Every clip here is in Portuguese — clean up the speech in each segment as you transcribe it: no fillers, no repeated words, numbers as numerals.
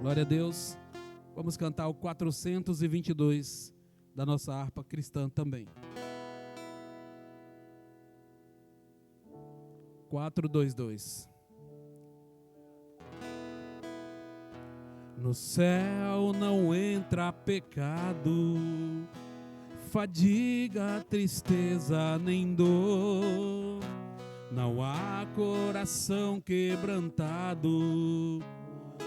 Glória a Deus. Vamos cantar o 422 da nossa harpa cristã também. 422. No céu não entra pecado, fadiga, tristeza nem dor. Não há coração quebrantado,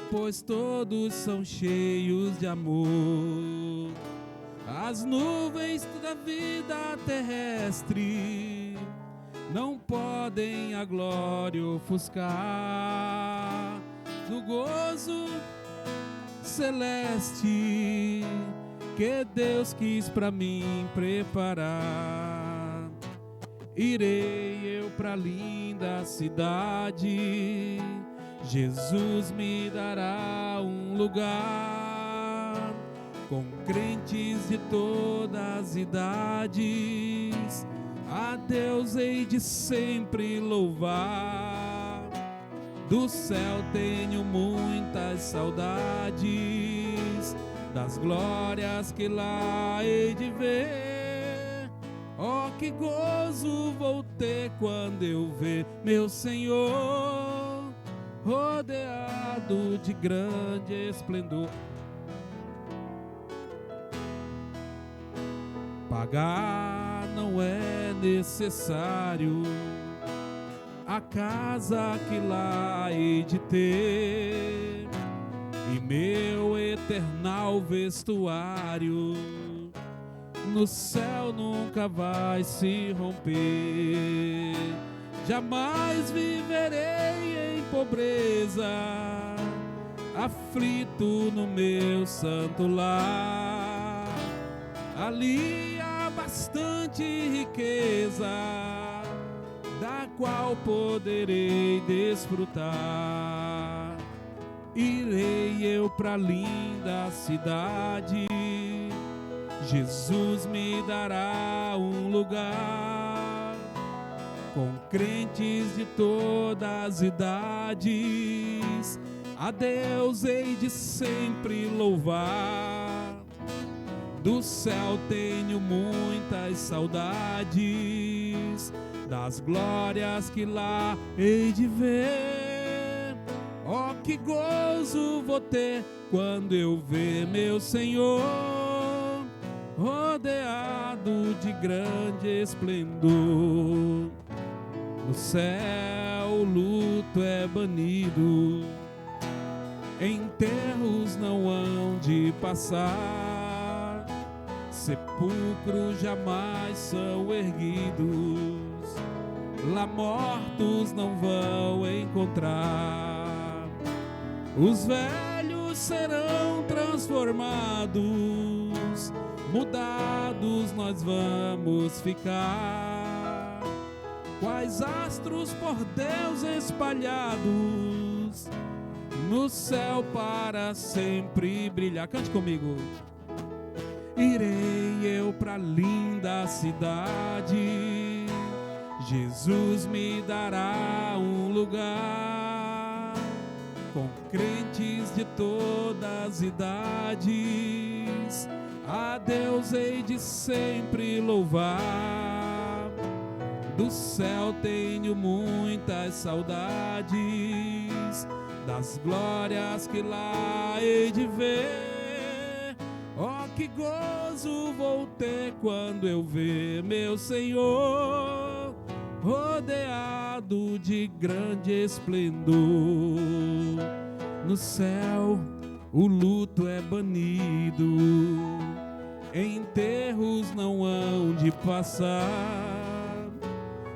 pois todos são cheios de amor. As nuvens da vida terrestre não podem a glória ofuscar do gozo celeste que Deus quis para mim preparar. Irei eu para a linda cidade, Jesus me dará um lugar, com crentes de todas as idades, a Deus hei de sempre louvar. Do céu tenho muitas saudades, das glórias que lá hei de ver. Oh, que gozo vou ter quando eu ver meu Senhor, rodeado de grande esplendor. Pagar não é necessário a casa que lá hei de ter, e meu eternal vestuário no céu nunca vai se romper. Jamais viverei em pobreza, aflito no meu santo lar. Ali há bastante riqueza, da qual poderei desfrutar. Irei eu para a linda cidade, Jesus me dará um lugar, com crentes de todas as idades, a Deus hei de sempre louvar. Do céu tenho muitas saudades, das glórias que lá hei de ver. Oh, que gozo vou ter quando eu ver meu Senhor, rodeado de grande esplendor. No céu o luto é banido, enterros não hão de passar, sepulcros jamais são erguidos, lá mortos não vão encontrar. Os velhos serão transformados, mudados nós vamos ficar, quais astros por Deus espalhados, no céu para sempre brilhar. Cante comigo. Irei eu para a linda cidade, Jesus me dará um lugar, com crentes de todas as idades, a Deus hei de sempre louvar. Do céu tenho muitas saudades, das glórias que lá hei de ver. Oh, que gozo vou ter quando eu ver meu Senhor, rodeado de grande esplendor. No céu o luto é banido, enterros não hão de passar,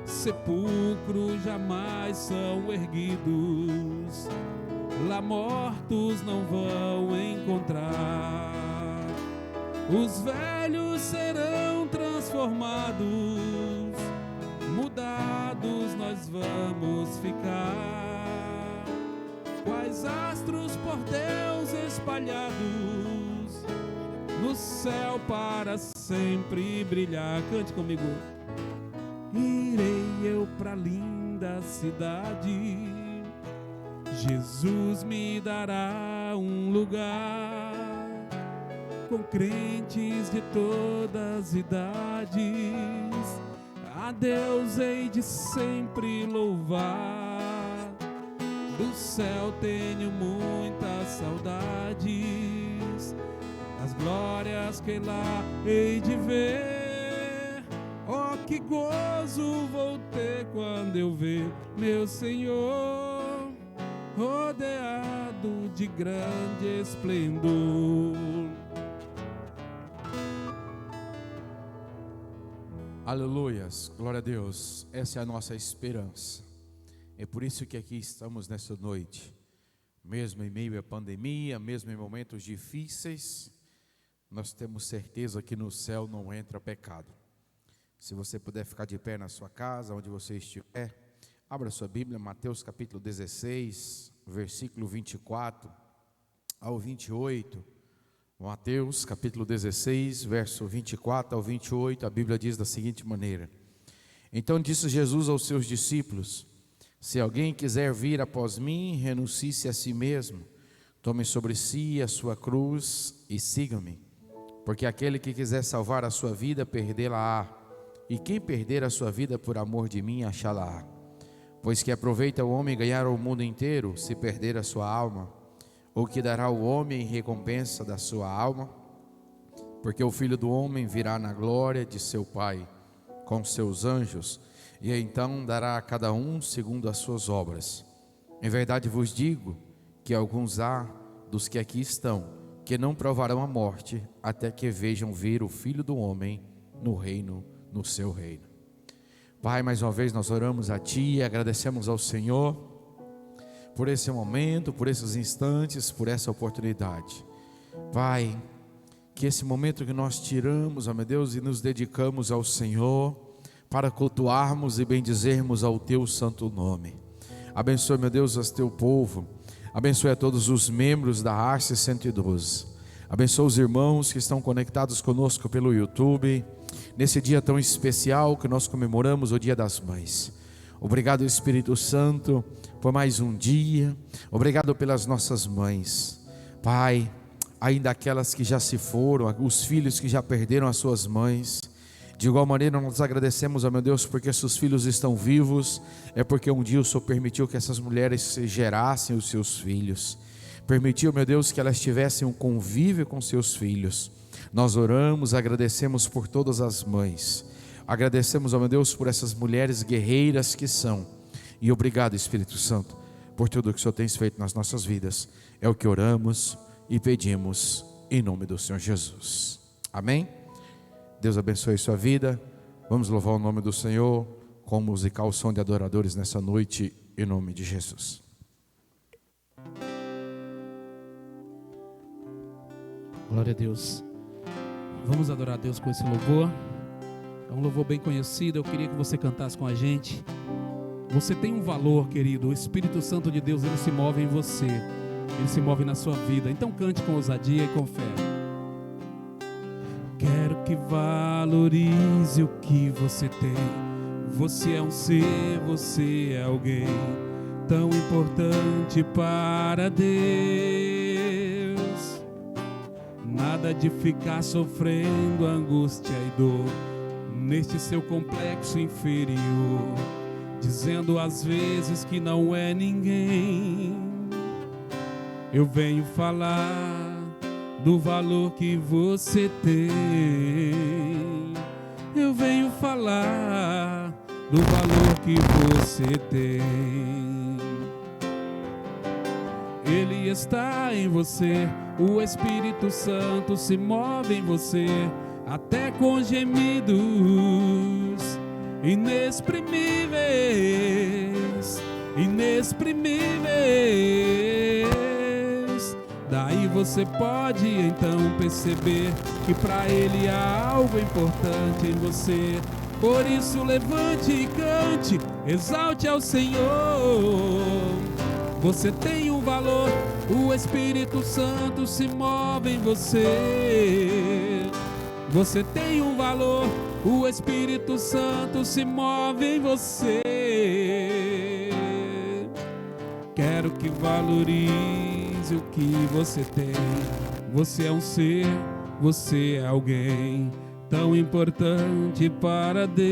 sepulcros jamais são erguidos, lá mortos não vão encontrar. Os velhos serão transformados, mudados nós vamos ficar, quais astros por Deus espalhados, no céu para sempre brilhar. Cante comigo. Irei eu para a linda cidade, Jesus me dará um lugar com crentes de todas as idades. A Deus hei de sempre louvar, do céu tenho muitas saudades, as glórias que lá hei de ver. Oh, que gozo vou ter quando eu ver meu Senhor rodeado de grande esplendor. Aleluias, glória a Deus. Essa é a nossa esperança. É por isso que aqui estamos nessa noite, mesmo em meio à pandemia, mesmo em momentos difíceis, nós temos certeza que no céu não entra pecado. Se você puder ficar de pé na sua casa, onde você estiver, abra sua Bíblia, Mateus capítulo 16, versículo 24 ao 28. Mateus capítulo 16, verso 24 ao 28, a Bíblia diz da seguinte maneira: Então disse Jesus aos seus discípulos: Se alguém quiser vir após mim, renuncie-se a si mesmo, tome sobre si a sua cruz e siga-me. Porque aquele que quiser salvar a sua vida, perdê-la-á, e quem perder a sua vida por amor de mim, achá-la-á. Pois que aproveita o homem ganhar o mundo inteiro, se perder a sua alma? Ou que dará o homem em recompensa da sua alma? Porque o Filho do Homem virá na glória de seu Pai, com seus anjos, e então dará a cada um segundo as suas obras. Em verdade vos digo, que alguns há dos que aqui estão, que não provarão a morte, até que vejam vir o Filho do Homem no seu reino. Pai, mais uma vez nós oramos a Ti e agradecemos ao Senhor por esse momento, por esses instantes, por essa oportunidade. Pai, que esse momento que nós tiramos, ó meu Deus, e nos dedicamos ao Senhor, para cultuarmos e bendizermos ao Teu santo nome. Abençoe, meu Deus, o Teu povo, abençoe a todos os membros da Arce 112, abençoe os irmãos que estão conectados conosco pelo YouTube, nesse dia tão especial que nós comemoramos o Dia das Mães. Obrigado, Espírito Santo, por mais um dia. Obrigado pelas nossas mães, Pai, ainda aquelas que já se foram, os filhos que já perderam as suas mães. De igual maneira nós agradecemos a meu Deus, porque seus filhos estão vivos, é porque um dia o Senhor permitiu que essas mulheres gerassem os seus filhos, permitiu, meu Deus, que elas tivessem um convívio com seus filhos. Nós oramos, agradecemos por todas as mães, agradecemos, ó meu Deus, por essas mulheres guerreiras que são, e obrigado, Espírito Santo, por tudo que o Senhor tem feito nas nossas vidas. É o que oramos e pedimos em nome do Senhor Jesus, amém? Deus abençoe sua vida. Vamos louvar o nome do Senhor com o musical Som de Adoradores nessa noite, em nome de Jesus. Glória a Deus. Vamos adorar a Deus com esse louvor. É um louvor bem conhecido. Eu queria que você cantasse com a gente. Você tem um valor, querido. O Espírito Santo de Deus, ele se move em você, ele se move na sua vida. Então cante com ousadia e com fé. Quero que valorize o que você tem. Você é um ser, você é alguém tão importante para Deus. Nada de ficar sofrendo angústia e dor neste seu complexo inferior, dizendo às vezes que não é ninguém. Eu venho falar do valor que você tem. Eu venho falar do valor que você tem. Ele está em você, o Espírito Santo se move em você, até com gemidos inexprimíveis, inexprimíveis. Daí você pode então perceber que para Ele há algo importante em você. Por isso levante e cante, exalte ao Senhor. Você tem um valor, o Espírito Santo se move em você. Você tem um valor, o Espírito Santo se move em você. Quero que valorize o que você tem. Você é um ser, você é alguém tão importante para Deus.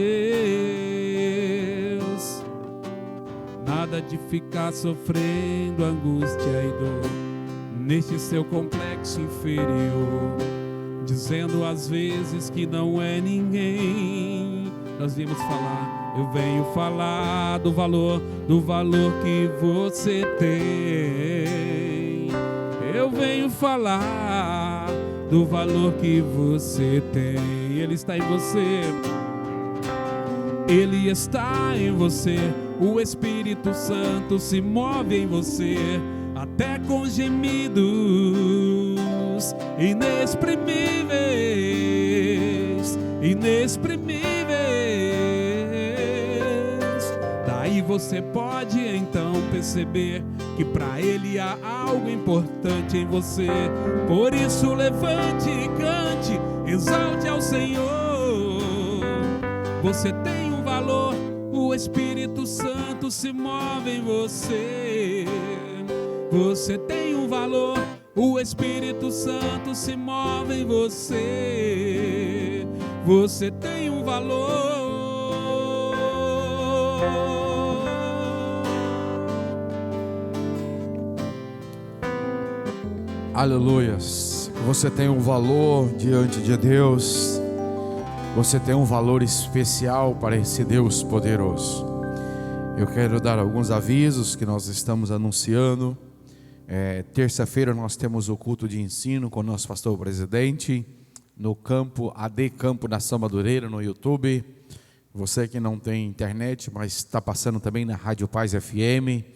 Nada de ficar sofrendo angústia e dor neste seu complexo inferior, dizendo às vezes que não é ninguém. Nós vimos falar, eu venho falar do valor que você tem. Eu venho falar do valor que você tem. Ele está em você. Ele está em você. O Espírito Santo se move em você, até com gemidos inexprimíveis, inexprimíveis. Daí você pode então perceber que para Ele há algo importante em você. Por isso levante e cante, exalte ao Senhor. Você tem um valor, o Espírito Santo se move em você. Você tem um valor, o Espírito Santo se move em você. Você tem um valor. Aleluias. Você tem um valor diante de Deus. Você tem um valor especial para esse Deus poderoso. Eu quero dar alguns avisos que nós estamos anunciando. Terça-feira nós temos o culto de ensino com o nosso pastor presidente no campo AD Campo Nação Madureira no YouTube. Você que não tem internet, mas está passando também na Rádio Paz FM,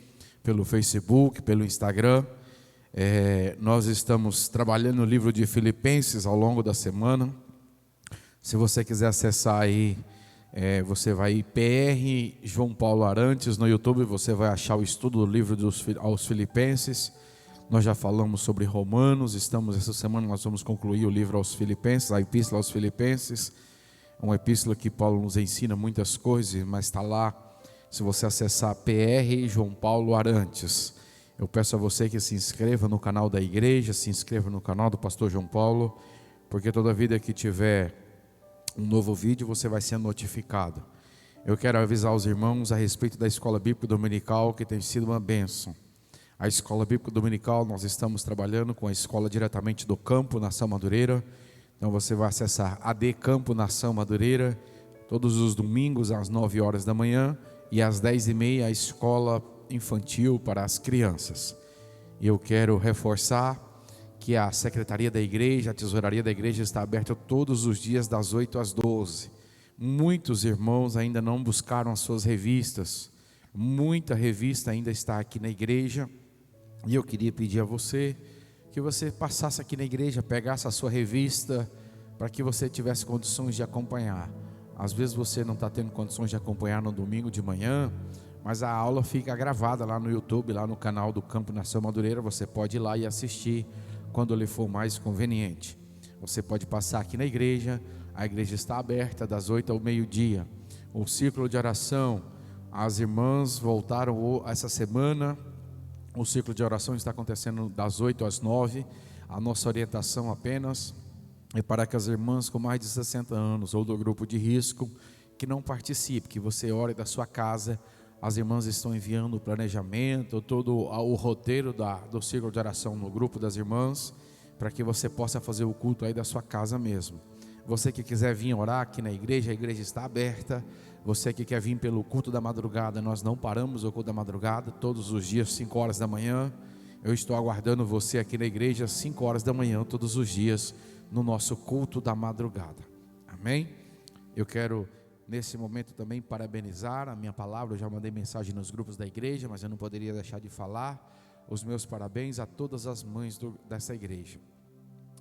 pelo Facebook, pelo Instagram. Nós estamos trabalhando o livro de Filipenses ao longo da semana. Se você quiser acessar aí, você vai PR João Paulo Arantes no YouTube, você vai achar o estudo do livro aos Filipenses. Nós já falamos sobre Romanos, essa semana nós vamos concluir o livro aos Filipenses, a epístola aos Filipenses. Uma epístola que Paulo nos ensina muitas coisas, mas está lá, se você acessar PR João Paulo Arantes. Eu peço a você que se inscreva no canal da igreja, se inscreva no canal do pastor João Paulo, porque toda vida que tiver um novo vídeo, você vai ser notificado. Eu quero avisar os irmãos a respeito da Escola Bíblica Dominical, que tem sido uma bênção. A Escola Bíblica Dominical, nós estamos trabalhando com a escola diretamente do Campo Nação Madureira. Então você vai acessar AD Campo Nação Madureira, todos os domingos às 9 horas da manhã e às 10h30 a escola infantil para as crianças. E eu quero reforçar que a secretaria da igreja, a tesouraria da igreja está aberta todos os dias das 8 às 12. Muitos irmãos ainda não buscaram as suas revistas, muita revista ainda está aqui na igreja, e eu queria pedir a você, que você passasse aqui na igreja, pegasse a sua revista, para que você tivesse condições de acompanhar. Às vezes você não está tendo condições de acompanhar no domingo de manhã, mas a aula fica gravada lá no YouTube, lá no canal do Campo Nação Madureira, você pode ir lá e assistir quando lhe for mais conveniente. Você pode passar aqui na igreja, a igreja está aberta das 8 ao meio-dia. O círculo de oração, as irmãs voltaram essa semana, o círculo de oração está acontecendo das 8 às 9, a nossa orientação apenas é para que as irmãs com mais de 60 anos ou do grupo de risco, que não participe, que você ore da sua casa. As irmãs estão enviando o planejamento, todo o roteiro do círculo de oração no grupo das irmãs, para que você possa fazer o culto aí da sua casa mesmo. Você que quiser vir orar aqui na igreja, a igreja está aberta. Você que quer vir pelo culto da madrugada, nós não paramos o culto da madrugada, todos os dias, 5 horas da manhã. Eu estou aguardando você aqui na igreja, 5 horas da manhã, todos os dias, no nosso culto da madrugada. Amém? Eu quero nesse momento também parabenizar a minha palavra. Eu já mandei mensagem nos grupos da igreja, mas eu não poderia deixar de falar os meus parabéns a todas as mães dessa igreja,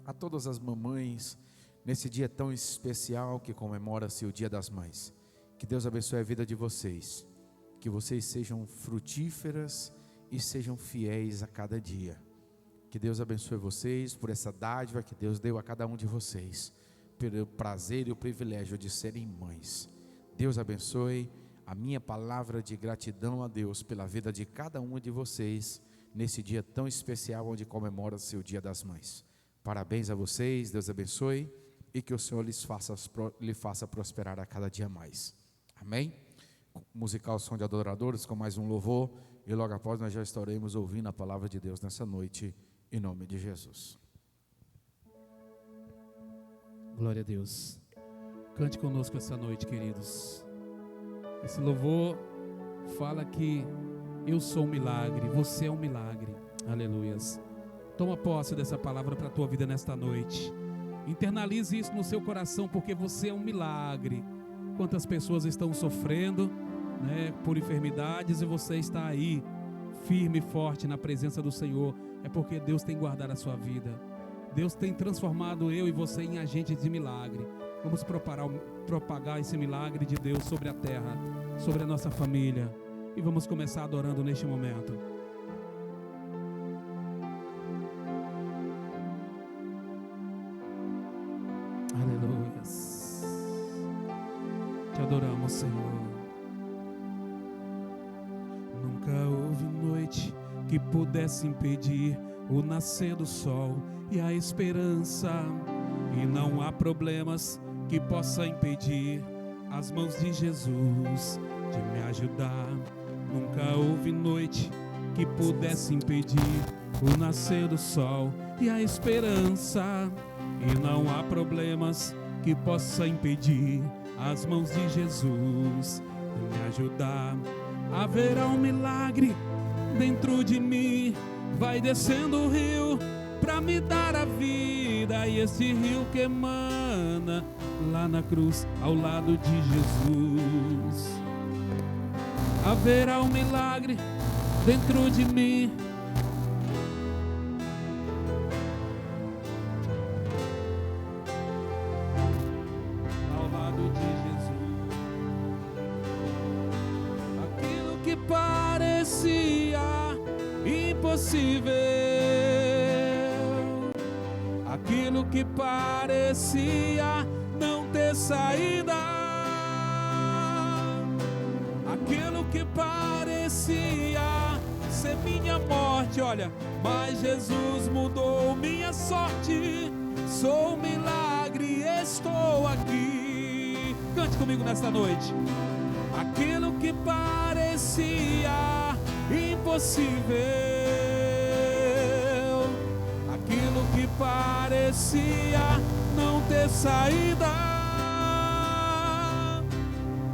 a todas as mamães, nesse dia tão especial que comemora-se o Dia das Mães. Que Deus abençoe a vida de vocês, que vocês sejam frutíferas e sejam fiéis a cada dia. Que Deus abençoe vocês por essa dádiva que Deus deu a cada um de vocês, pelo prazer e o privilégio de serem mães. Deus abençoe a minha palavra de gratidão a Deus pela vida de cada um de vocês nesse dia tão especial onde comemora o seu Dia das Mães. Parabéns a vocês, Deus abençoe e que o Senhor lhe faça prosperar a cada dia mais. Amém? Musical Som de Adoradores com mais um louvor e logo após nós já estaremos ouvindo a palavra de Deus nessa noite, em nome de Jesus. Glória a Deus. Cante conosco essa noite, queridos. Esse louvor fala que eu sou um milagre, você é um milagre. Aleluias. Toma posse dessa palavra para a tua vida nesta noite. Internalize isso no seu coração, porque você é um milagre. Quantas pessoas estão sofrendo, por enfermidades, e você está aí, firme e forte na presença do Senhor. É porque Deus tem guardado a sua vida. Deus tem transformado eu e você em agentes de milagre. Vamos propagar esse milagre de Deus sobre a terra, sobre a nossa família. E vamos começar adorando neste momento. Aleluias. Te adoramos, Senhor. Nunca houve noite que pudesse impedir o nascer do sol e a esperança. E não há problemas que possa impedir as mãos de Jesus de me ajudar. Nunca houve noite que pudesse impedir o nascer do sol e a esperança. E não há problemas que possa impedir as mãos de Jesus de me ajudar. Haverá um milagre dentro de mim, vai descendo o rio para me dar a vida. E esse rio que emana lá na cruz ao lado de Jesus. Haverá um milagre dentro de mim. Ao lado de Jesus. Aquilo que parecia impossível, aquilo que parecia não ter saída, aquilo que parecia ser minha morte, olha, mas Jesus mudou minha sorte. Sou um milagre, estou aqui. Cante comigo nesta noite. Aquilo que parecia impossível, aquilo que parecia não ter saída,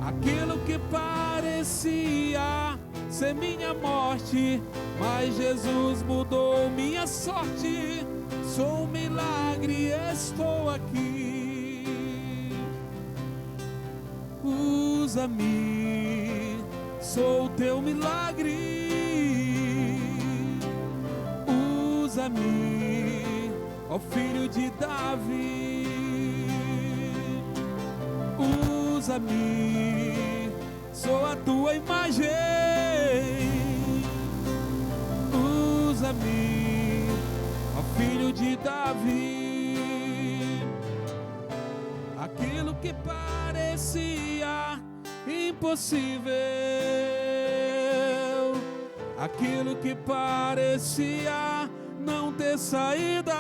aquilo que parecia ser minha morte, mas Jesus mudou minha sorte. Sou um milagre, estou aqui. Usa-me, sou teu milagre. Usa-me, ó filho de Davi. Usa-me, sou a tua imagem. Usa-me, ó filho de Davi. Aquilo que parecia impossível, aquilo que parecia não ter saída,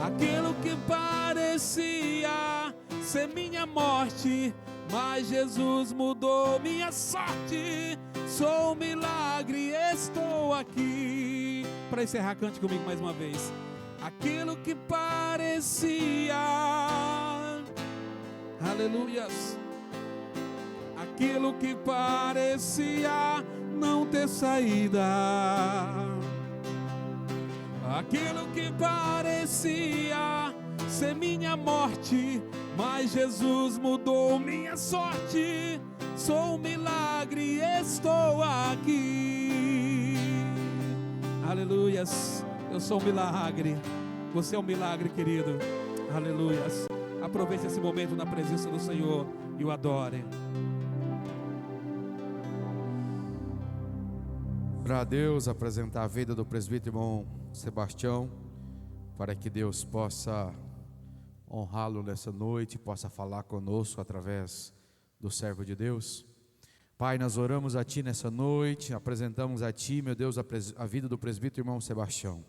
aquilo que parecia ser minha morte, mas Jesus mudou minha sorte. Sou um milagre, estou aqui. Para encerrar, cante comigo mais uma vez. Aquilo que parecia, aleluias, aquilo que parecia não ter saída, aquilo que parecia ser minha morte, mas Jesus mudou minha sorte. Sou um milagre, estou aqui. Aleluias. Eu sou um milagre. Você é um milagre, querido. Aleluias. Aproveite esse momento na presença do Senhor e o adore. Para Deus apresentar a vida do presbítero irmão Sebastião, para que Deus possa honrá-lo nessa noite, possa falar conosco através do servo de Deus. Pai, nós oramos a Ti nessa noite, apresentamos a Ti, meu Deus, a vida do presbítero irmão Sebastião.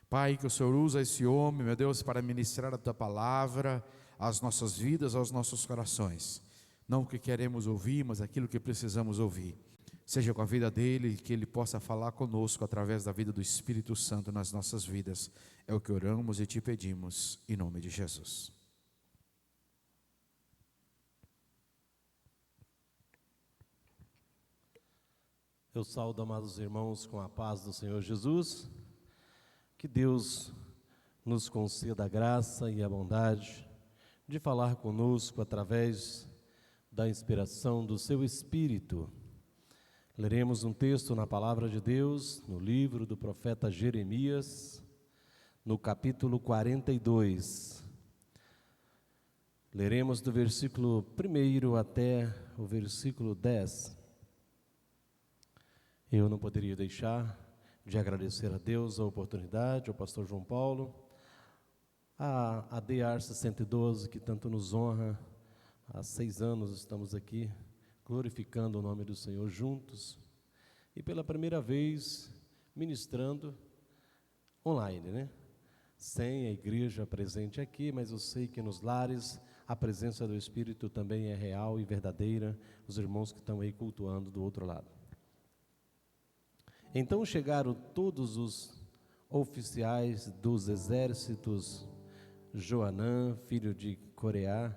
Pai, que o Senhor usa esse homem, meu Deus, para ministrar a Tua palavra às nossas vidas, aos nossos corações. Não o que queremos ouvir, mas aquilo que precisamos ouvir. Seja com a vida dele, que ele possa falar conosco através da vida do Espírito Santo nas nossas vidas. É o que oramos e Te pedimos, em nome de Jesus. Eu saúdo, amados irmãos, com a paz do Senhor Jesus. Que Deus nos conceda a graça e a bondade de falar conosco através da inspiração do seu Espírito. Leremos um texto na Palavra de Deus, no livro do profeta Jeremias, no capítulo 42. Leremos do versículo 1 até o versículo 10. Eu não poderia deixar de agradecer a Deus a oportunidade, ao pastor João Paulo, a DR 112, que tanto nos honra. Há 6 anos estamos aqui glorificando o nome do Senhor juntos e pela primeira vez ministrando online, né? Sem a igreja presente aqui, mas eu sei que nos lares a presença do Espírito também é real e verdadeira, os irmãos que estão aí cultuando do outro lado. Então chegaram todos os oficiais dos exércitos, Joanã, filho de Coreá,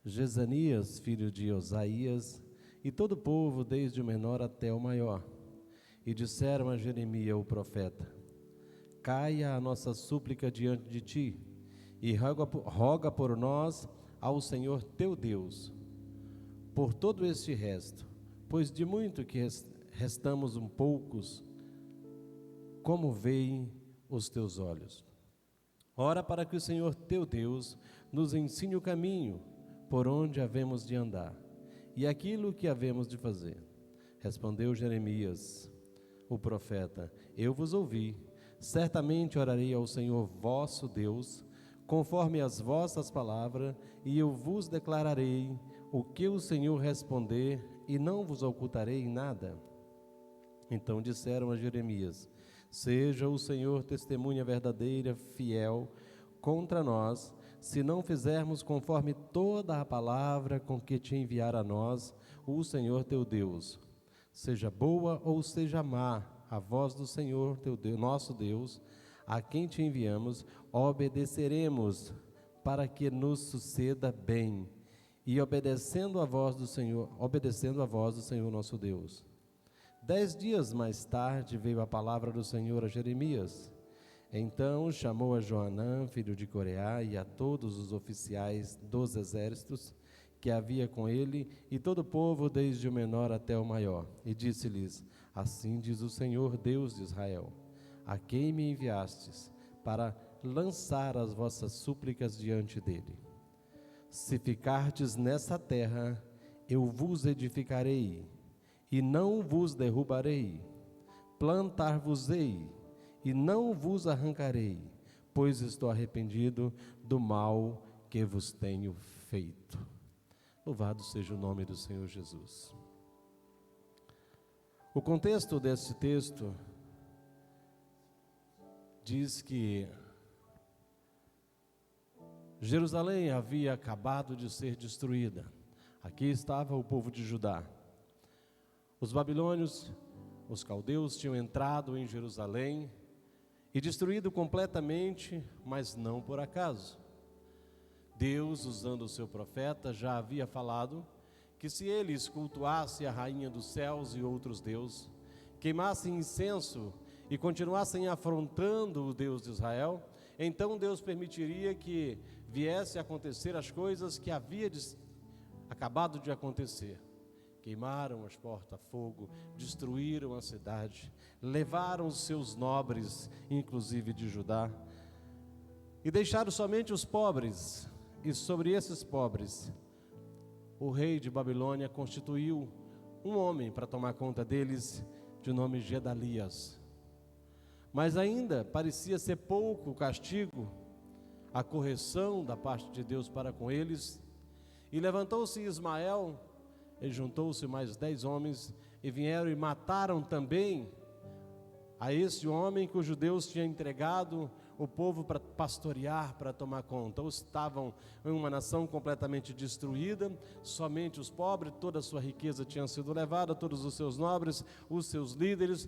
Jezanias, filho de Osaías, e todo o povo, desde o menor até o maior, e disseram a Jeremias, o profeta: caia a nossa súplica diante de ti, e roga por nós ao Senhor teu Deus, por todo este resto, pois de muito que restamos um poucos, como veem os teus olhos. Ora para que o Senhor teu Deus nos ensine o caminho por onde havemos de andar, e aquilo que havemos de fazer. Respondeu Jeremias, o profeta: eu vos ouvi, certamente orarei ao Senhor vosso Deus, conforme as vossas palavras, e eu vos declararei o que o Senhor responder, e não vos ocultarei nada. Então disseram a Jeremias: seja o Senhor testemunha verdadeira, fiel, contra nós, se não fizermos conforme toda a palavra com que te enviar a nós, o Senhor teu Deus. Seja boa ou seja má, a voz do Senhor teu Deus, nosso Deus, a quem te enviamos, obedeceremos, para que nos suceda bem, e obedecendo a voz do Senhor nosso Deus. 10 dias mais tarde veio a palavra do Senhor a Jeremias. Então chamou a Joanã, filho de Coreá, e a todos os oficiais dos exércitos que havia com ele, e todo o povo, desde o menor até o maior, e disse-lhes: assim diz o Senhor Deus de Israel, a quem me enviastes, para lançar as vossas súplicas diante dele. Se ficardes nessa terra, eu vos edificarei, e não vos derrubarei, plantar-vos-ei, e não vos arrancarei, pois estou arrependido do mal que vos tenho feito. Louvado seja o nome do Senhor Jesus. O contexto desse texto diz que Jerusalém havia acabado de ser destruída. Aqui estava o povo de Judá. Os babilônios, os caldeus, tinham entrado em Jerusalém e destruído completamente, mas não por acaso. Deus, usando o seu profeta, já havia falado que se eles cultuassem a rainha dos céus e outros deuses, queimassem incenso e continuassem afrontando o Deus de Israel, então Deus permitiria que viesse a acontecer as coisas que havia acabado de acontecer. Queimaram as portas a fogo, destruíram a cidade, levaram os seus nobres, inclusive de Judá, e deixaram somente os pobres. E sobre esses pobres, o rei de Babilônia constituiu um homem para tomar conta deles, de nome Gedalias. Mas ainda parecia ser pouco o castigo, a correção da parte de Deus para com eles, e levantou-se Ismael, E juntou-se mais 10 homens e vieram e mataram também a esse homem cujo Deus tinha entregado o povo para pastorear, para tomar conta. Ou estavam em uma nação completamente destruída, somente os pobres, toda a sua riqueza tinha sido levada, todos os seus nobres, os seus líderes,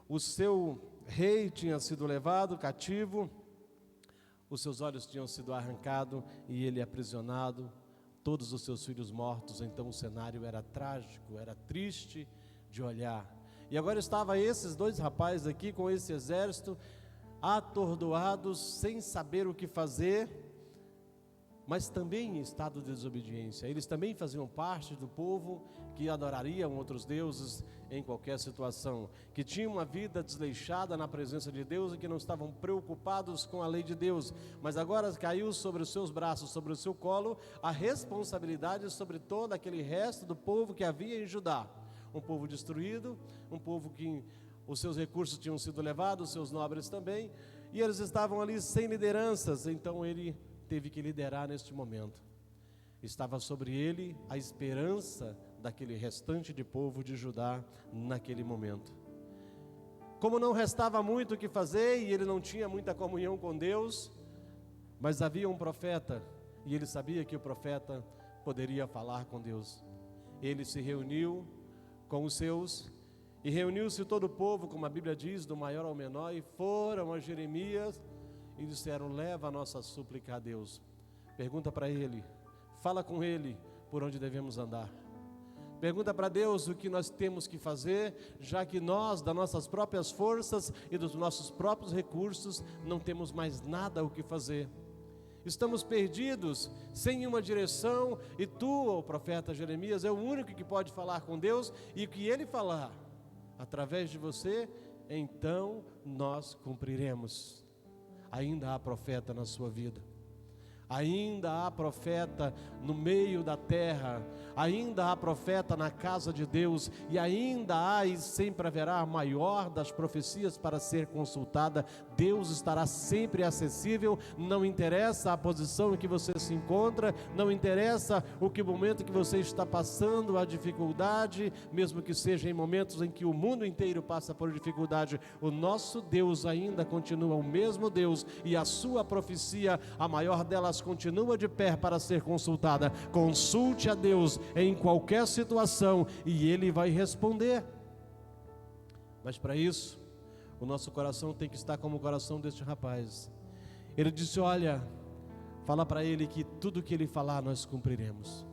o seu rei tinha sido levado cativo, os seus olhos tinham sido arrancados e ele aprisionado, todos os seus filhos mortos. Então o cenário era trágico, era triste de olhar. E agora estavam esses 2 rapazes aqui com esse exército, atordoados, sem saber o que fazer, mas também em estado de desobediência. Eles também faziam parte do povo que adorariam outros deuses em qualquer situação, que tinham uma vida desleixada na presença de Deus e que não estavam preocupados com a lei de Deus. Mas agora caiu sobre os seus braços, sobre o seu colo, a responsabilidade sobre todo aquele resto do povo que havia em Judá. Um povo destruído, um povo que os seus recursos tinham sido levados, os seus nobres também, e eles estavam ali sem lideranças. Então ele teve que liderar neste momento. Estava sobre ele a esperança daquele restante de povo de Judá naquele momento. Como não restava muito o que fazer e ele não tinha muita comunhão com Deus, mas havia um profeta e ele sabia que o profeta poderia falar com Deus. Ele se reuniu com os seus e reuniu-se todo o povo, como a Bíblia diz, do maior ao menor, e foram a Jeremias e disseram: leva a nossa súplica a Deus. Pergunta para ele, fala com ele por onde devemos andar. Pergunta para Deus o que nós temos que fazer, já que nós, das nossas próprias forças e dos nossos próprios recursos, não temos mais nada o que fazer. Estamos perdidos, sem uma direção, e tu, ó profeta Jeremias, é o único que pode falar com Deus, e o que ele falar através de você, então nós cumpriremos. Ainda há profeta na sua vida, ainda há profeta no meio da terra, ainda há profeta na casa de Deus, e ainda há e sempre haverá a maior das profecias para ser consultada. Deus estará sempre acessível, não interessa a posição em que você se encontra, não interessa o que momento que você está passando, a dificuldade, mesmo que seja em momentos em que o mundo inteiro passa por dificuldade, o nosso Deus ainda continua o mesmo Deus, e a sua profecia, a maior delas, continua de pé para ser consultada. Consulte a Deus em qualquer situação e Ele vai responder. Mas para isso, o nosso coração tem que estar como o coração deste rapaz. Ele disse: olha, fala para ele que tudo que ele falar nós cumpriremos.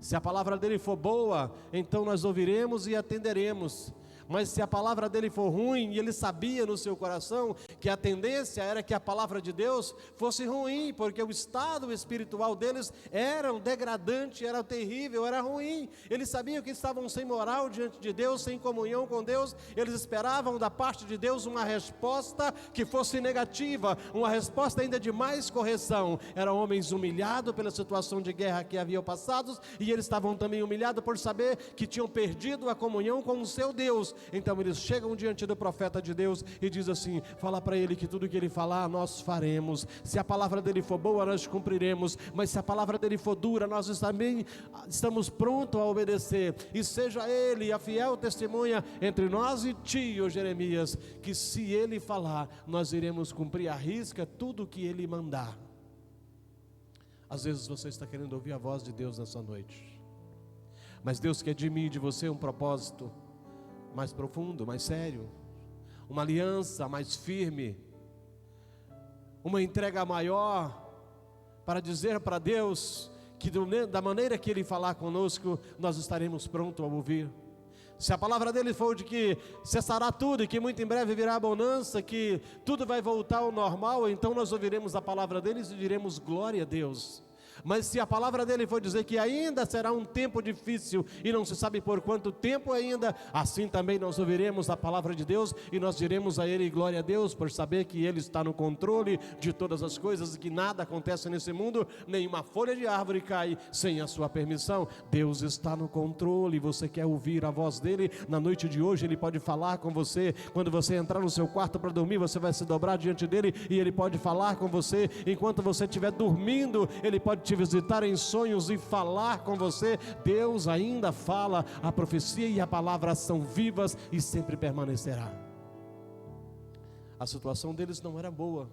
Se a palavra dele for boa, então nós ouviremos e atenderemos. Mas se a palavra dele for ruim, e ele sabia no seu coração que a tendência era que a palavra de Deus fosse ruim, porque o estado espiritual deles era degradante, era terrível, era ruim. Eles sabiam que estavam sem moral diante de Deus, sem comunhão com Deus. Eles esperavam da parte de Deus uma resposta que fosse negativa, uma resposta ainda de mais correção. Eram homens humilhados pela situação de guerra que haviam passado, e eles estavam também humilhados por saber que tinham perdido a comunhão com o seu Deus. Então eles chegam diante do profeta de Deus e diz assim: fala para ele que tudo que ele falar nós faremos. Se a palavra dele for boa, nós cumpriremos, mas se a palavra dele for dura, nós também estamos prontos a obedecer. E seja ele a fiel testemunha entre nós e ti, ó Jeremias, que se ele falar, nós iremos cumprir à risca tudo o que ele mandar. Às vezes você está querendo ouvir a voz de Deus nessa noite, mas Deus quer de mim e de você um propósito mais profundo, mais sério, uma aliança mais firme, uma entrega maior, para dizer para Deus que da maneira que Ele falar conosco, nós estaremos prontos a ouvir. Se a palavra dele for de que cessará tudo e que muito em breve virá a bonança, que tudo vai voltar ao normal, então nós ouviremos a palavra deles e diremos glória a Deus. Mas se a palavra dele for dizer que ainda será um tempo difícil e não se sabe por quanto tempo ainda, assim também nós ouviremos a palavra de Deus e nós diremos a ele glória a Deus, por saber que ele está no controle de todas as coisas e que nada acontece nesse mundo, nenhuma folha de árvore cai sem a sua permissão. Deus está no controle. Você quer ouvir a voz dele? Na noite de hoje ele pode falar com você. Quando você entrar no seu quarto para dormir, você vai se dobrar diante dele e ele pode falar com você. Enquanto você estiver dormindo, ele pode te te visitar em sonhos e falar com você, Deus ainda fala. A profecia e a palavra são vivas e sempre permanecerá. A situação deles não era boa,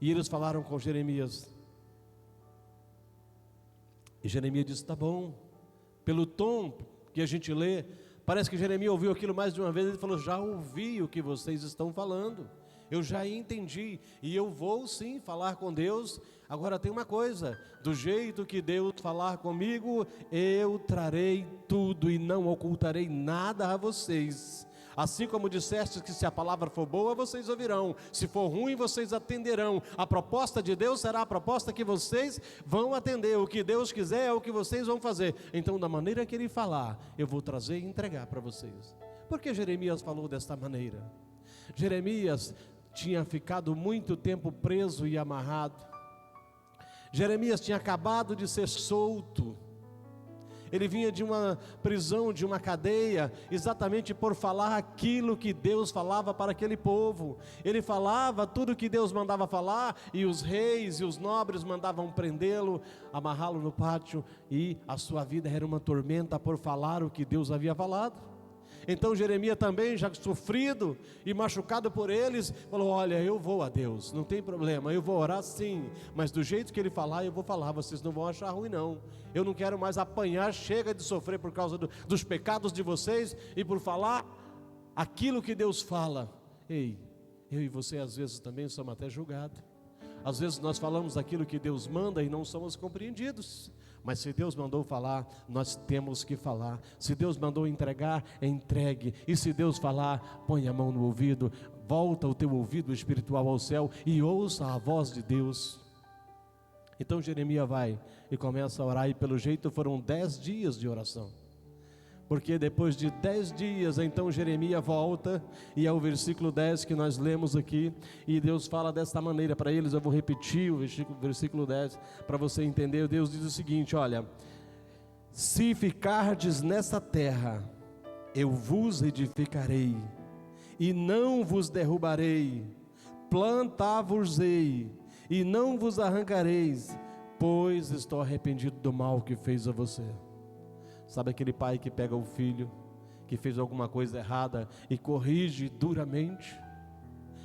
e eles falaram com Jeremias, e Jeremias disse: tá bom. Pelo tom que a gente lê, parece que Jeremias ouviu aquilo mais de uma vez. Ele falou: já ouvi o que vocês estão falando, eu já entendi, e eu vou sim falar com Deus. Agora tem uma coisa: do jeito que Deus falar comigo, eu trarei tudo e não ocultarei nada a vocês. Assim como disseste que se a palavra for boa, vocês ouvirão, se for ruim, vocês atenderão. A proposta de Deus será a proposta que vocês vão atender. O que Deus quiser é o que vocês vão fazer. Então, da maneira que Ele falar, eu vou trazer e entregar para vocês. Por que Jeremias falou desta maneira? Jeremias tinha ficado muito tempo preso e amarrado. Jeremias tinha acabado de ser solto. Ele vinha de uma prisão, de uma cadeia, exatamente por falar aquilo que Deus falava para aquele povo. Ele falava tudo que Deus mandava falar, e os reis e os nobres mandavam prendê-lo, amarrá-lo no pátio, e a sua vida era uma tormenta por falar o que Deus havia falado. Então Jeremias também, já sofrido e machucado por eles, falou: olha, eu vou a Deus, não tem problema, eu vou orar sim, mas do jeito que Ele falar, eu vou falar, vocês não vão achar ruim não. Eu não quero mais apanhar, chega de sofrer por causa dos pecados de vocês, e por falar aquilo que Deus fala. Ei, eu e você às vezes também somos até julgados. Às vezes nós falamos aquilo que Deus manda e não somos compreendidos. Mas se Deus mandou falar, nós temos que falar. Se Deus mandou entregar, entregue. E se Deus falar, põe a mão no ouvido, volta o teu ouvido espiritual ao céu e ouça a voz de Deus. Então Jeremias vai e começa a orar, e pelo jeito foram 10 dias de oração. Porque depois de 10 dias, então Jeremias volta, e é o versículo 10 que nós lemos aqui, e Deus fala desta maneira para eles. Eu vou repetir o versículo 10 para você entender. Deus diz o seguinte: olha, se ficardes nessa terra, eu vos edificarei, e não vos derrubarei, plantar-vos-ei, e não vos arrancareis, pois estou arrependido do mal que fez a você. Sabe aquele pai que pega o filho que fez alguma coisa errada e corrige duramente?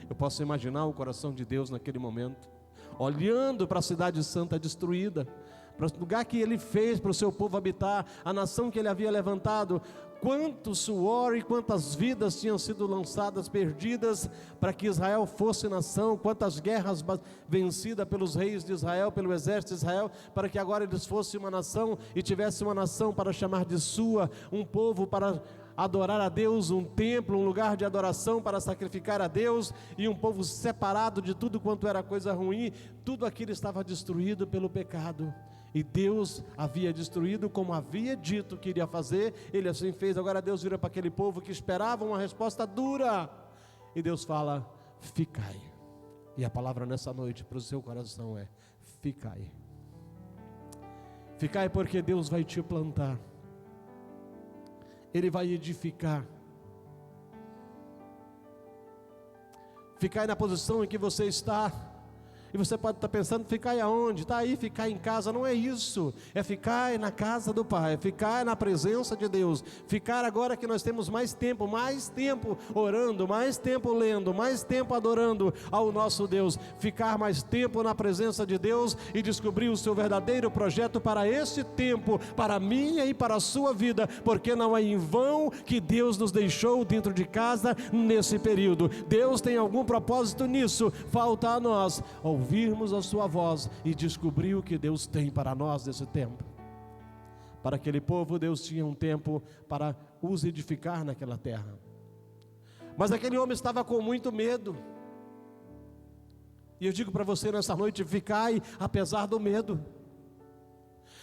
Eu posso imaginar o coração de Deus naquele momento, olhando para a cidade santa destruída, para o lugar que Ele fez para o seu povo habitar, a nação que Ele havia levantado. Quanto suor e quantas vidas tinham sido lançadas, perdidas, para que Israel fosse nação. Quantas guerras vencidas pelos reis de Israel, pelo exército de Israel, para que agora eles fossem uma nação, e tivessem uma nação para chamar de sua, um povo para adorar a Deus, um templo, um lugar de adoração para sacrificar a Deus, e um povo separado de tudo quanto era coisa ruim. Tudo aquilo estava destruído pelo pecado, e Deus havia destruído como havia dito que iria fazer. Ele assim fez. Agora Deus vira para aquele povo que esperava uma resposta dura, e Deus fala: ficai. E a palavra nessa noite para o seu coração é: ficai. Ficai, porque Deus vai te plantar, Ele vai edificar. Ficai na posição em que você está. E você pode estar pensando: ficar aonde? Está aí, ficar em casa. Não é isso, é ficar na casa do Pai, é ficar na presença de Deus. Ficar agora que nós temos mais tempo orando, mais tempo lendo, mais tempo adorando ao nosso Deus. Ficar mais tempo na presença de Deus e descobrir o seu verdadeiro projeto para este tempo, para a minha e para a sua vida, porque não é em vão que Deus nos deixou dentro de casa nesse período. Deus tem algum propósito nisso. Falta a nós ouvirmos a sua voz e descobrir o que Deus tem para nós nesse tempo. Para aquele povo, Deus tinha um tempo para os edificar naquela terra. Mas aquele homem estava com muito medo. E eu digo para você nessa noite: ficai apesar do medo.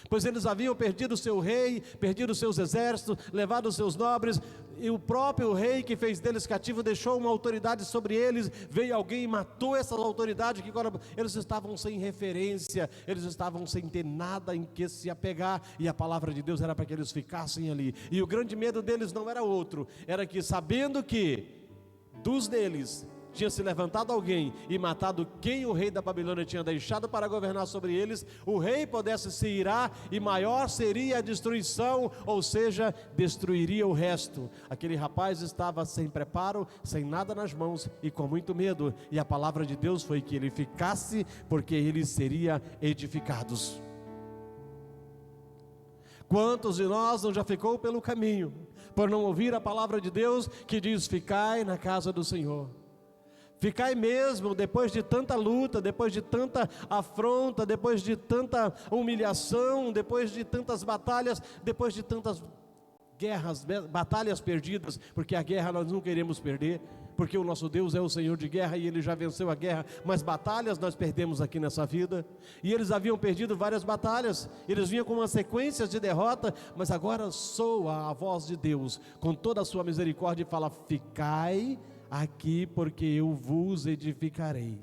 Pois eles haviam perdido o seu rei, perdido os seus exércitos, levado os seus nobres, e o próprio rei que fez deles cativo deixou uma autoridade sobre eles. Veio alguém e matou essa autoridade, que agora eles estavam sem referência, eles estavam sem ter nada em que se apegar, e a palavra de Deus era para que eles ficassem ali. E o grande medo deles não era outro, era que, sabendo que dos deles tinha se levantado alguém e matado quem o rei da Babilônia tinha deixado para governar sobre eles, o rei pudesse se irar e maior seria a destruição, ou seja, destruiria o resto. Aquele rapaz estava sem preparo, sem nada nas mãos e com muito medo, e a palavra de Deus foi que ele ficasse, porque ele seria edificados. Quantos de nós não já ficou pelo caminho, por não ouvir a palavra de Deus, que diz: ficai na casa do Senhor. Ficai mesmo, depois de tanta luta, depois de tanta afronta, depois de tanta humilhação, depois de tantas batalhas, depois de tantas guerras, batalhas perdidas, porque a guerra nós não queremos perder, porque o nosso Deus é o Senhor de guerra e Ele já venceu a guerra, mas batalhas nós perdemos aqui nessa vida, e eles haviam perdido várias batalhas, eles vinham com uma sequência de derrota, mas agora soa a voz de Deus, com toda a sua misericórdia, e fala: ficai aqui, porque eu vos edificarei,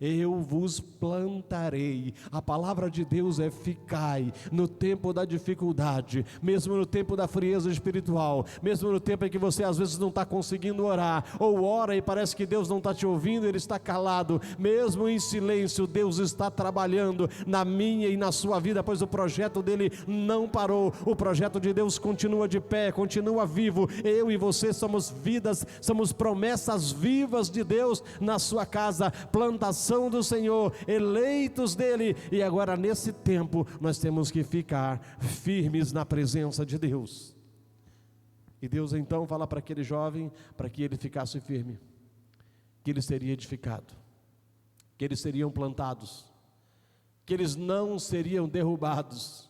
eu vos plantarei. A palavra de Deus é: ficai. No tempo da dificuldade, mesmo no tempo da frieza espiritual, mesmo no tempo em que você às vezes não está conseguindo orar, ou ora e parece que Deus não está te ouvindo, Ele está calado, mesmo em silêncio, Deus está trabalhando na minha e na sua vida, pois o projeto dele não parou, o projeto de Deus continua de pé, continua vivo. Eu e você somos vidas, somos promessas vivas de Deus na sua casa, plantação do Senhor, eleitos dele, e agora nesse tempo nós temos que ficar firmes na presença de Deus. E Deus então fala para aquele jovem, para que ele ficasse firme, que ele seria edificado, que eles seriam plantados, que eles não seriam derrubados,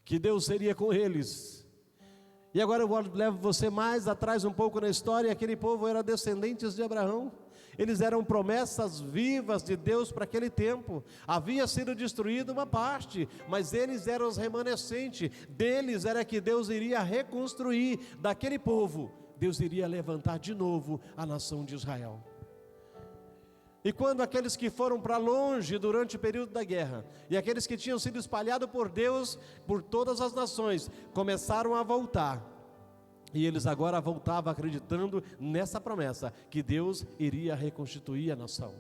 que Deus seria com eles. E agora eu levo você mais atrás um pouco na história. Aquele povo era descendentes de Abraão, eles eram promessas vivas de Deus para aquele tempo. Havia sido destruída uma parte, mas eles eram os remanescentes, deles era que Deus iria reconstruir. Daquele povo, Deus iria levantar de novo a nação de Israel. E quando aqueles que foram para longe durante o período da guerra, e aqueles que tinham sido espalhados por Deus, por todas as nações, começaram a voltar, e eles agora voltavam acreditando nessa promessa, que Deus iria reconstituir a nação.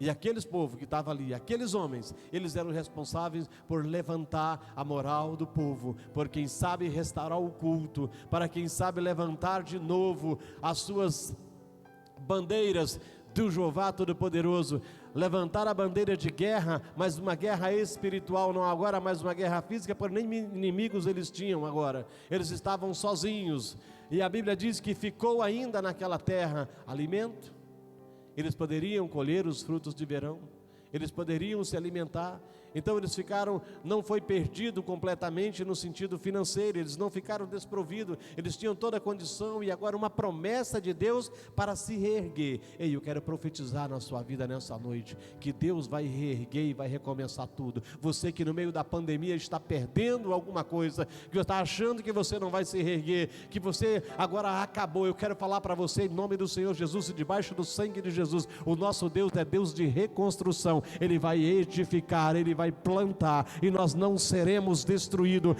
E aqueles povos que estavam ali, aqueles homens, eles eram responsáveis por levantar a moral do povo, por quem sabe restaurar o culto, para quem sabe levantar de novo as suas bandeiras do Jeová Todo-Poderoso, levantar a bandeira de guerra, mas uma guerra espiritual, não agora mais uma guerra física, porque nem inimigos eles tinham agora, eles estavam sozinhos, e a Bíblia diz que ficou ainda naquela terra alimento, eles poderiam colher os frutos de verão, eles poderiam se alimentar. Então eles ficaram, não foi perdido completamente no sentido financeiro, eles não ficaram desprovidos, eles tinham toda a condição, e agora uma promessa de Deus para se reerguer. Ei, eu quero profetizar na sua vida nessa noite, que Deus vai reerguer e vai recomeçar tudo. Você que no meio da pandemia está perdendo alguma coisa, que está achando que você não vai se reerguer, que você agora acabou, eu quero falar para você em nome do Senhor Jesus, e debaixo do sangue de Jesus, o nosso Deus é Deus de reconstrução, Ele vai edificar, Ele vai plantar, e nós não seremos destruídos.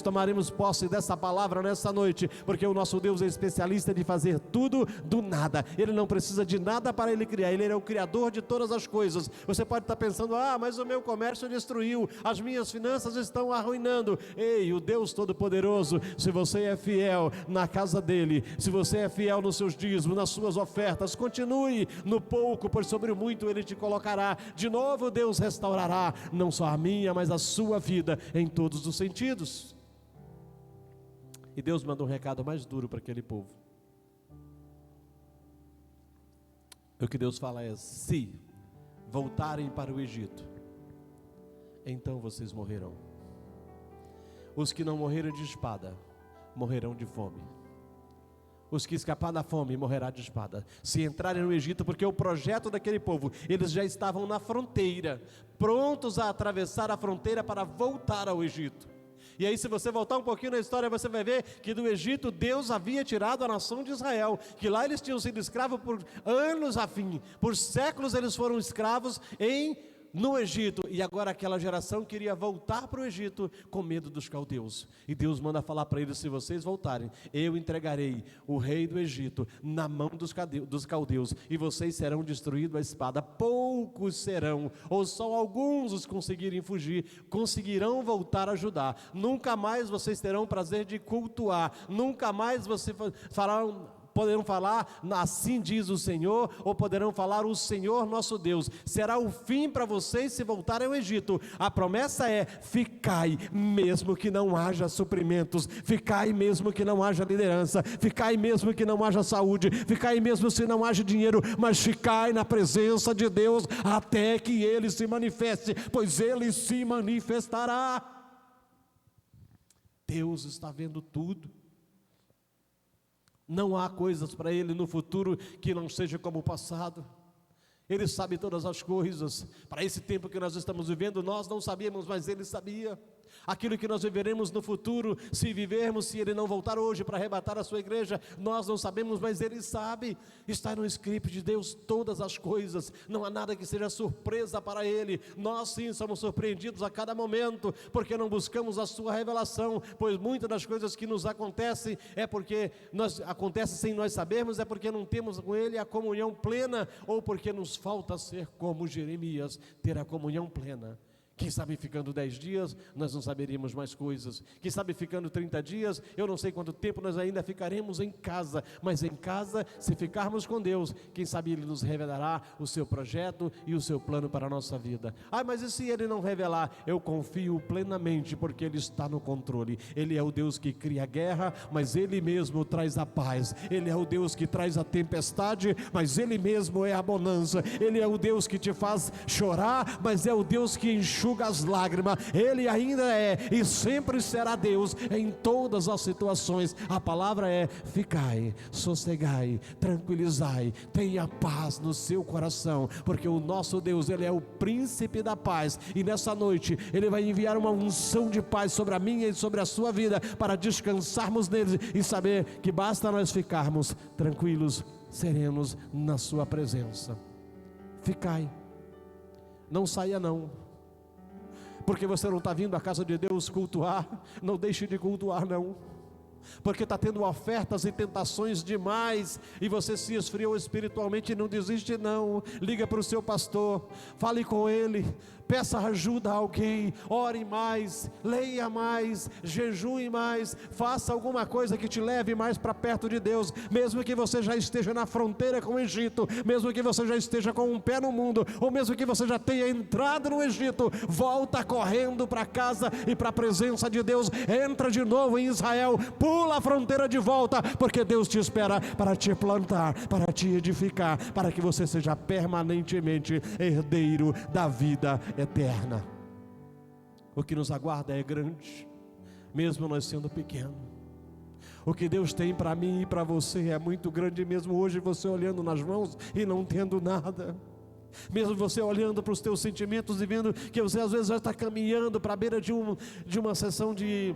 Tomaremos posse dessa palavra nessa noite, porque o nosso Deus é especialista de fazer tudo do nada. Ele não precisa de nada para Ele criar, Ele é o criador de todas as coisas. Você pode estar pensando: mas o meu comércio destruiu, as minhas finanças estão arruinando. Ei, o Deus Todo-Poderoso, se você é fiel na casa dEle, se você é fiel nos seus dízimos, nas suas ofertas, continue no pouco, pois sobre o muito Ele te colocará. De novo Deus restaurará, não só a minha, mas a sua vida em todos os sentidos. E Deus manda um recado mais duro para aquele povo. O que Deus fala é: se voltarem para o Egito, então vocês morrerão. Os que não morreram de espada, morrerão de fome. Os que escapar da fome, morrerá de espada. Se entrarem no Egito, porque o projeto daquele povo, eles já estavam na fronteira, prontos a atravessar a fronteira para voltar ao Egito. E aí, se você voltar um pouquinho na história, você vai ver que do Egito Deus havia tirado a nação de Israel, que lá eles tinham sido escravos por anos a fim, por séculos eles foram escravos em no Egito, e agora aquela geração queria voltar para o Egito com medo dos caldeus, e Deus manda falar para eles: se vocês voltarem, eu entregarei o rei do Egito na mão dos caldeus, e vocês serão destruídos à espada. Poucos serão, ou só alguns os conseguirem fugir, conseguirão voltar a Judá. Nunca mais vocês terão prazer de cultuar, nunca mais vocês poderão falar, assim diz o Senhor, ou poderão falar, o Senhor nosso Deus. Será o fim para vocês se voltarem ao Egito. A promessa é: ficai, mesmo que não haja suprimentos, ficai mesmo que não haja liderança, ficai mesmo que não haja saúde, ficai mesmo se não haja dinheiro, mas ficai na presença de Deus até que Ele se manifeste, pois Ele se manifestará. Deus está vendo tudo. Não há coisas para Ele no futuro que não seja como o passado. Ele sabe todas as coisas. Para esse tempo que nós estamos vivendo, nós não sabíamos, mas Ele sabia. Aquilo que nós viveremos no futuro, se vivermos, se Ele não voltar hoje para arrebatar a sua igreja, nós não sabemos, mas Ele sabe. Está no script de Deus todas as coisas. Não há nada que seja surpresa para Ele. Nós sim somos surpreendidos a cada momento, porque não buscamos a sua revelação, pois muitas das coisas que nos acontecem acontecem sem nós sabermos, é porque não temos com Ele a comunhão plena, ou porque nos falta ser como Jeremias, ter a comunhão plena. Quem sabe ficando 10 dias, nós não saberíamos mais coisas. Quem sabe ficando 30 dias, eu não sei quanto tempo nós ainda ficaremos em casa. Mas em casa, se ficarmos com Deus, quem sabe Ele nos revelará o seu projeto e o seu plano para a nossa vida. Mas e se Ele não revelar? Eu confio plenamente, porque Ele está no controle. Ele é o Deus que cria a guerra, mas Ele mesmo traz a paz. Ele é o Deus que traz a tempestade, mas Ele mesmo é a bonança. Ele é o Deus que te faz chorar, mas é o Deus que enxuga as lágrimas. Ele ainda é e sempre será Deus em todas as situações. A palavra é: ficai, sossegai, tranquilizai, tenha paz no seu coração, porque o nosso Deus, Ele é o príncipe da paz, e nessa noite Ele vai enviar uma unção de paz sobre a minha e sobre a sua vida, para descansarmos nele e saber que basta nós ficarmos tranquilos, serenos na sua presença. Ficai, não saia não. Porque você não está vindo à casa de Deus cultuar, não deixe de cultuar não. Porque está tendo ofertas e tentações demais, e você se esfriou espiritualmente, não desiste não. Liga para o seu pastor, fale com ele, peça ajuda a alguém, ore mais, leia mais, jejue mais, faça alguma coisa que te leve mais para perto de Deus. Mesmo que você já esteja na fronteira com o Egito, mesmo que você já esteja com um pé no mundo, ou mesmo que você já tenha entrado no Egito, volta correndo para casa e para a presença de Deus. Entra de novo em Israel, pula a fronteira de volta, porque Deus te espera para te plantar, para te edificar, para que você seja permanentemente herdeiro da vida eterna. O que nos aguarda é grande, mesmo nós sendo pequenos. O que Deus tem para mim e para você é muito grande, mesmo hoje você olhando nas mãos e não tendo nada. Mesmo você olhando para os teus sentimentos e vendo que você às vezes já está caminhando para a beira de uma sessão de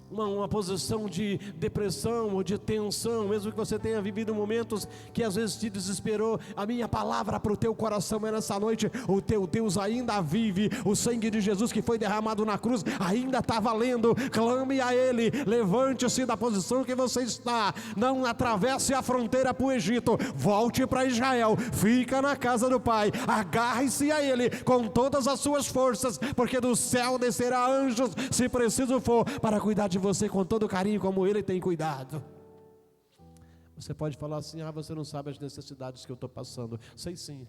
uma posição de depressão ou de tensão, mesmo que você tenha vivido momentos que às vezes te desesperou. A minha palavra para o teu coração é nessa noite: o teu Deus ainda vive, o sangue de Jesus que foi derramado na cruz ainda está valendo. Clame a Ele, levante-se da posição que você está, não atravesse a fronteira para o Egito, volte para Israel, fica na casa do Pai, agarre-se a Ele com todas as suas forças, porque do céu descerá anjos, se preciso for, para cuidar de você com todo carinho, como Ele tem cuidado. Você pode falar assim: você não sabe as necessidades que eu estou passando. Sei sim.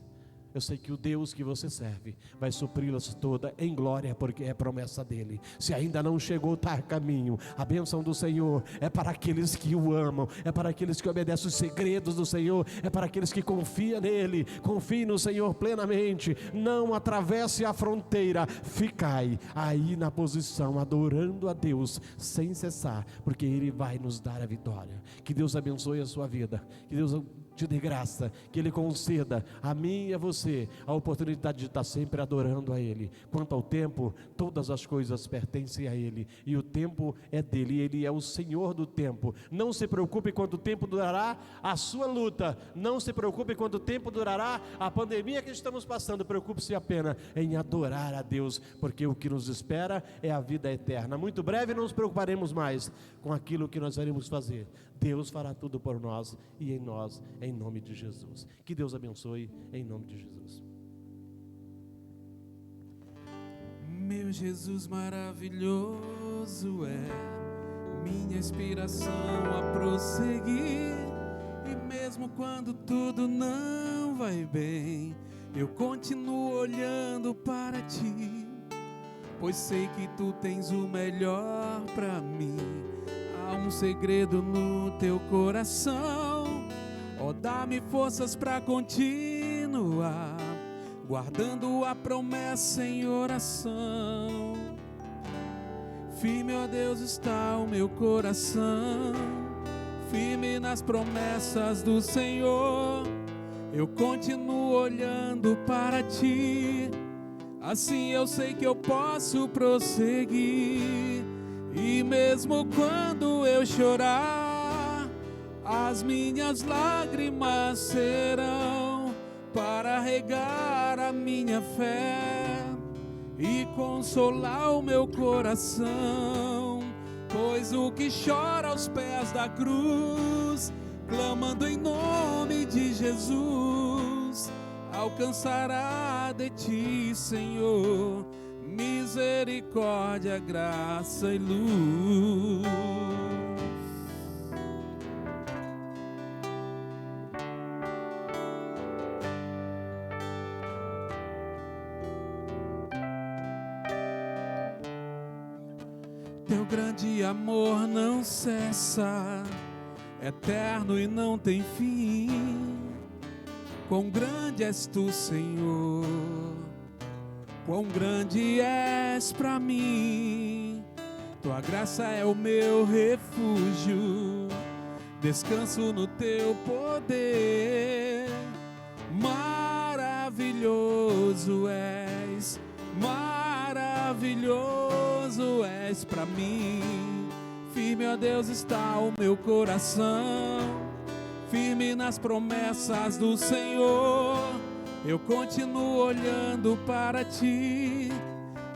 Eu sei que o Deus que você serve vai supri-las todas em glória, porque é promessa dEle. Se ainda não chegou, está a caminho. A bênção do Senhor é para aqueles que o amam, é para aqueles que obedecem os segredos do Senhor, é para aqueles que confiam nele. Confie no Senhor plenamente, não atravesse a fronteira, ficai aí na posição, adorando a Deus sem cessar, porque Ele vai nos dar a vitória. Que Deus abençoe a sua vida, que Deus te dê graça, que Ele conceda a mim e a você a oportunidade de estar sempre adorando a Ele. Quanto ao tempo, todas as coisas pertencem a Ele, e o tempo é dele, Ele é o Senhor do tempo. Não se preocupe quanto tempo durará a sua luta, não se preocupe quanto tempo durará a pandemia que estamos passando, preocupe-se apenas em adorar a Deus, porque o que nos espera é a vida eterna. Muito breve não nos preocuparemos mais com aquilo que nós iremos fazer. Deus fará tudo por nós e em nós, em nome de Jesus. Que Deus abençoe, em nome de Jesus. Meu Jesus maravilhoso é minha inspiração a prosseguir. E mesmo quando tudo não vai bem, eu continuo olhando para ti, pois sei que tu tens o melhor para mim. Há um segredo no teu coração, ó, dá-me forças para continuar, guardando a promessa em oração. Firme, ó Deus, está o meu coração, firme nas promessas do Senhor. Eu continuo olhando para ti, assim eu sei que eu posso prosseguir. E mesmo quando eu chorar, as minhas lágrimas serão para regar a minha fé e consolar o meu coração. Pois o que chora aos pés da cruz, clamando em nome de Jesus, alcançará de ti, Senhor, misericórdia, graça e luz. Teu grande amor não cessa, eterno e não tem fim. Quão grande és tu, Senhor, quão grande és para mim. Tua graça é o meu refúgio, descanso no teu poder. Maravilhoso és, maravilhoso és para mim. Firme, ó Deus, está o meu coração, firme nas promessas do Senhor. Eu continuo olhando para ti,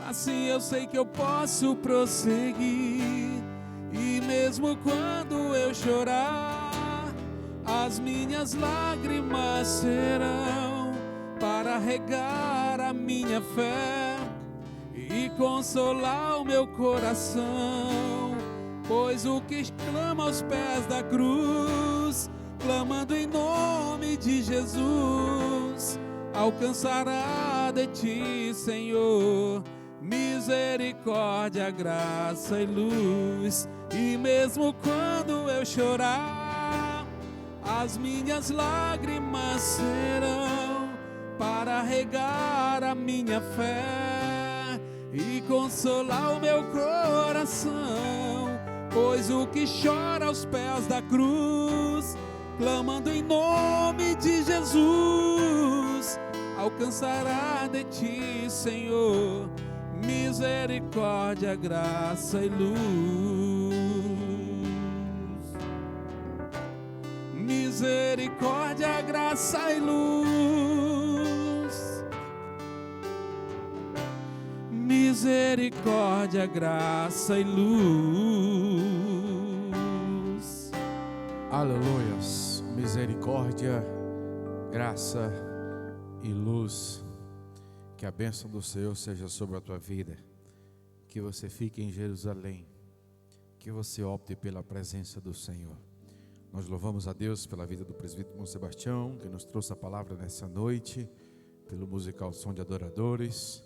assim eu sei que eu posso prosseguir. E mesmo quando eu chorar, as minhas lágrimas serão para regar a minha fé e consolar o meu coração. Pois o que clama aos pés da cruz, clamando em nome de Jesus, alcançará de ti, Senhor, misericórdia, graça e luz. E mesmo quando eu chorar, as minhas lágrimas serão para regar a minha fé e consolar o meu coração. Pois o que chora aos pés da cruz, clamando em nome de Jesus, alcançará de ti, Senhor, misericórdia, graça e luz. Misericórdia, graça e luz. Misericórdia, graça e luz. Aleluias, misericórdia, graça e luz. Que a bênção do Senhor seja sobre a tua vida, que você fique em Jerusalém, que você opte pela presença do Senhor. Nós louvamos a Deus pela vida do presbítero Dom Sebastião, que nos trouxe a palavra nessa noite, pelo musical Som de Adoradores,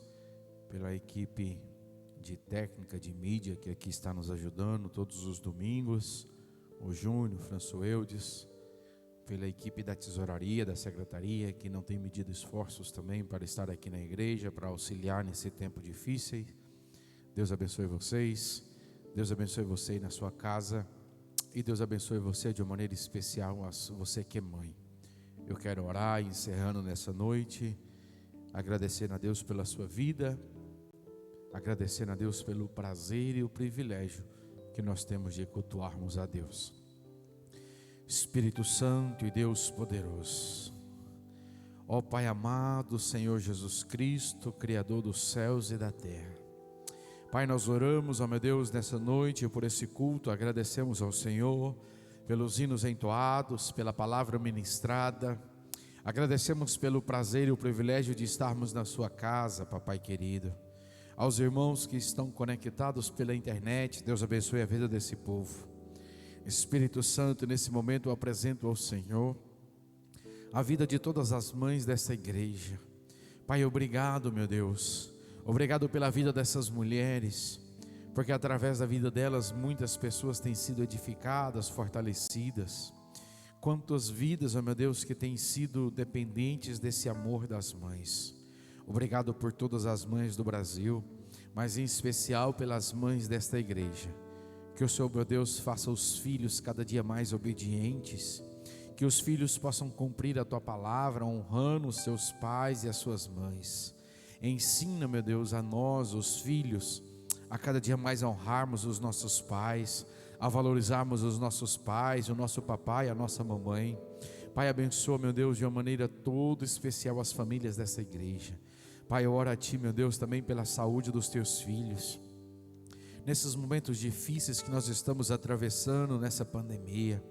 pela equipe de técnica, de mídia que aqui está nos ajudando todos os domingos, o Júnior, o Françoeldes, pela equipe da tesouraria, da secretaria, que não tem medido esforços também para estar aqui na igreja, para auxiliar nesse tempo difícil. Deus abençoe vocês, Deus abençoe você aí na sua casa, e Deus abençoe você de uma maneira especial, você que é mãe. Eu quero orar, encerrando nessa noite, agradecendo a Deus pela sua vida, agradecendo a Deus pelo prazer e o privilégio que nós temos de cultuarmos a Deus. Espírito Santo e Deus poderoso, ó Pai amado, Senhor Jesus Cristo, Criador dos céus e da terra, Pai, nós oramos, ó meu Deus, nessa noite por esse culto, agradecemos ao Senhor pelos hinos entoados, pela palavra ministrada, agradecemos pelo prazer e o privilégio de estarmos na sua casa, papai querido. Aos irmãos que estão conectados pela internet, Deus abençoe a vida desse povo. Espírito Santo, nesse momento eu apresento ao Senhor a vida de todas as mães dessa igreja. Pai, obrigado, meu Deus, obrigado pela vida dessas mulheres, porque através da vida delas muitas pessoas têm sido edificadas, fortalecidas. Quantas vidas, ó meu Deus, que têm sido dependentes desse amor das mães. Obrigado por todas as mães do Brasil, mas em especial pelas mães desta igreja. Que o Senhor, meu Deus, faça os filhos cada dia mais obedientes, que os filhos possam cumprir a Tua palavra, honrando os seus pais e as suas mães. Ensina, meu Deus, a nós, os filhos, a cada dia mais honrarmos os nossos pais, a valorizarmos os nossos pais, o nosso papai, a nossa mamãe. Pai, abençoa, meu Deus, de uma maneira toda especial as famílias dessa igreja. Pai, eu oro a Ti, meu Deus, também pela saúde dos Teus filhos. Nesses momentos difíceis que nós estamos atravessando nessa pandemia,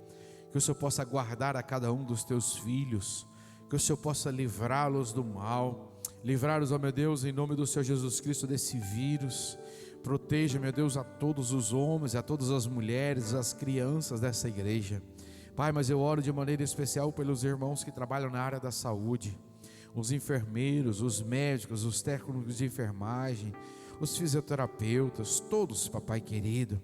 que o Senhor possa guardar a cada um dos Teus filhos, que o Senhor possa livrá-los do mal, livrá-los, ó meu Deus, em nome do Senhor Jesus Cristo, desse vírus. Proteja, meu Deus, a todos os homens, a todas as mulheres, as crianças dessa igreja. Pai, mas eu oro de maneira especial pelos irmãos que trabalham na área da saúde, os enfermeiros, os médicos, os técnicos de enfermagem, os fisioterapeutas, todos, papai querido,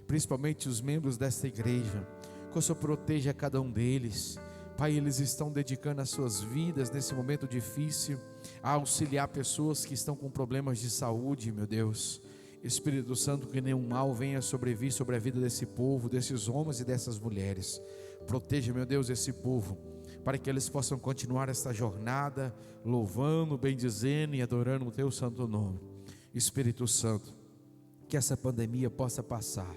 principalmente os membros desta igreja. Que o Senhor proteja cada um deles. Pai, eles estão dedicando as suas vidas nesse momento difícil a auxiliar pessoas que estão com problemas de saúde, meu Deus. Espírito Santo, que nenhum mal venha sobrevir sobre a vida desse povo, desses homens e dessas mulheres. Proteja, meu Deus, esse povo, para que eles possam continuar esta jornada, louvando, bendizendo e adorando o Teu santo nome. Espírito Santo, que essa pandemia possa passar,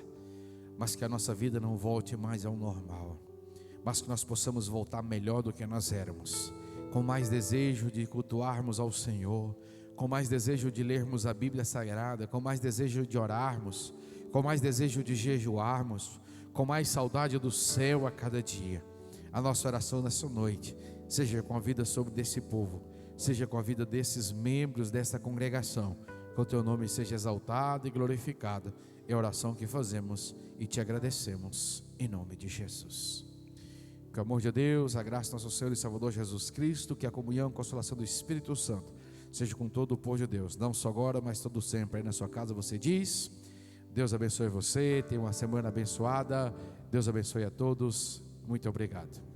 mas que a nossa vida não volte mais ao normal, mas que nós possamos voltar melhor do que nós éramos, com mais desejo de cultuarmos ao Senhor, com mais desejo de lermos a Bíblia Sagrada, com mais desejo de orarmos, com mais desejo de jejuarmos, com mais saudade do céu a cada dia. A nossa oração nessa noite seja com a vida sobre desse povo, seja com a vida desses membros dessa congregação, que o Teu nome seja exaltado e glorificado. É a oração que fazemos e Te agradecemos em nome de Jesus. Que o amor de Deus, a graça do nosso Senhor e Salvador Jesus Cristo, que a comunhão e a consolação do Espírito Santo seja com todo o povo de Deus, não só agora, mas todo sempre. Aí na sua casa você diz: Deus abençoe você, tenha uma semana abençoada, Deus abençoe a todos, muito obrigado.